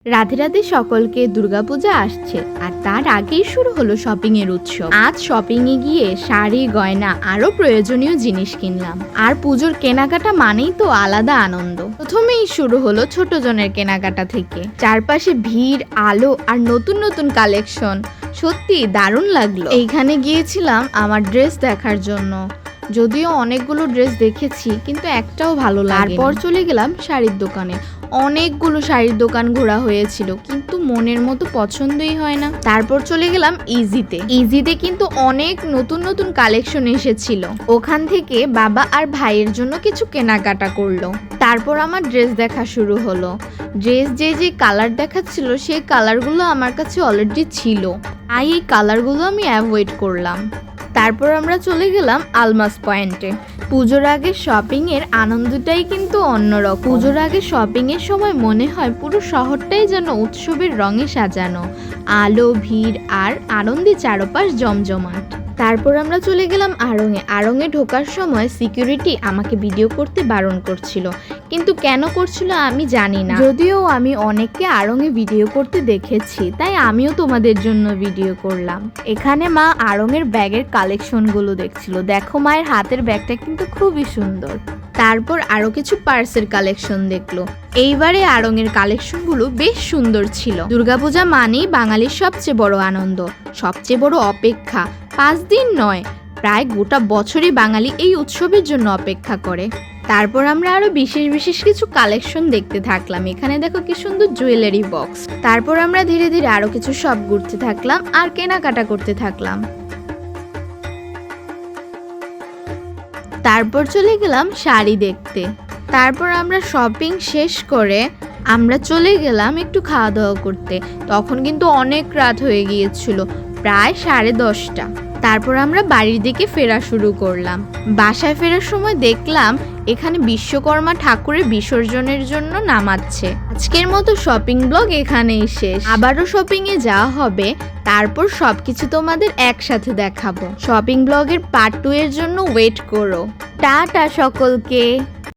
রাধে রাধে সকলকে। দুর্গাপূজা আসছে আর তার আগেই শুরু হলো শপিং এর উৎসব। আজ শপিং এ গিয়ে শাড়ি, গয়না আরো প্রয়োজনীয় জিনিস কিনলাম। আর পুজোর কেনাকাটা মানেই তো আলাদা আনন্দ। প্রথমেই শুরু হলো ছোট জনের কেনাকাটা থেকে। চারপাশে ভিড়, আলো আর নতুন নতুন কালেকশন, সত্যি দারুণ লাগলো। এইখানে গিয়েছিলাম আমার ড্রেস দেখার জন্য। যদিও অনেকগুলো ড্রেস দেখেছি কিন্তু একটাও ভালো লাগে। তারপর চলে গেলাম শাড়ির দোকানে। অনেকগুলো শাড়ির দোকান ঘোরা হয়েছিল কিন্তু মনের মতো পছন্দই হয় না। তারপর চলে গেলাম ইজিতে কিন্তু অনেক নতুন নতুন কালেকশন এসেছিল। ওখান থেকে বাবা আর ভাইয়ের জন্য কিছু কেনাকাটা করলো। তারপর আমার ড্রেস দেখা শুরু হলো। ড্রেস যে কালার দেখাচ্ছিল সেই কালারগুলো আমার কাছে অলরেডি ছিল, তাই এই কালারগুলো আমি অ্যাভয়েড করলাম। তারপর আমরা চলে গেলাম আলমাস পয়েন্টে। পুজোর আগে শপিং এর আনন্দটাই কিন্তু অন্যরকম। পুজোর আগে শপিং এর সময় মনে হয় পুরো শহরটাই যেন উৎসবের রঙে সাজানো, আলো, ভিড় আর আনন্দে চারপাশ জমজমাট। তারপর আমরা চলে গেলাম আড়ংয়ে ঢোকার সময় সিকিউরিটি আমাকে ভিডিও করতে বারণ করছিল, কিন্তু কেন করছিল আমি জানি না। যদিও আমি অনেককে আড়ংয়ে ভিডিও করতে দেখেছি, তাই আমিও তোমাদের জন্য ভিডিও করলাম। এখানে মা আড়ংয়ের ব্যাগের কালেকশনগুলো দেখছিল। দেখো, মায়ের হাতের ব্যাগটা কিন্তু খুবই সুন্দর। তারপর আরো কিছু পার্সের কালেকশন দেখলো। এইবারে আড়ংয়ের কালেকশনগুলো বেশ সুন্দর ছিল। দুর্গাপূজা মানেই বাঙালির সবচেয়ে বড় আনন্দ, সবচেয়ে বড় অপেক্ষা। 5 দিন নয়, প্রায় গোটা বছরই বাঙালি এই উৎসবের জন্য অপেক্ষা করে। তারপর আমরা আরো বিশেষ কিছু কালেকশন দেখতে থাকলাম। এখানে দেখো কি সুন্দর জুয়েলারি বক্স। তারপর আমরা ধীরে ধীরে আরো কিছু শপ ঘুরতে থাকলাম আর কেনাকাটা করতে থাকলাম। তারপর চলে গেলাম শাড়ি দেখতে। তারপর আমরা শপিং শেষ করে আমরা চলে গেলাম একটু খাওয়া দাওয়া করতে। তখন কিন্তু অনেক রাত হয়ে গিয়েছিল, প্রায় 10:30। তারপর আমরা বাড়ির দিকে ফেরা শুরু করলাম। বাসায় ফেরার সময় দেখলাম এখানে বিশ্বকর্মা ঠাকুরের বিসর্জনের জন্য নামাচ্ছে। আজকের মতো শপিং ব্লগ এখানেই শেষ। আবারও শপিং এ যাওয়া হবে, তারপর সবকিছু তোমাদের একসাথে দেখাবো। শপিং ব্লগের পার্ট 2 এর জন্য ওয়েট করো। টাটা সকলকে।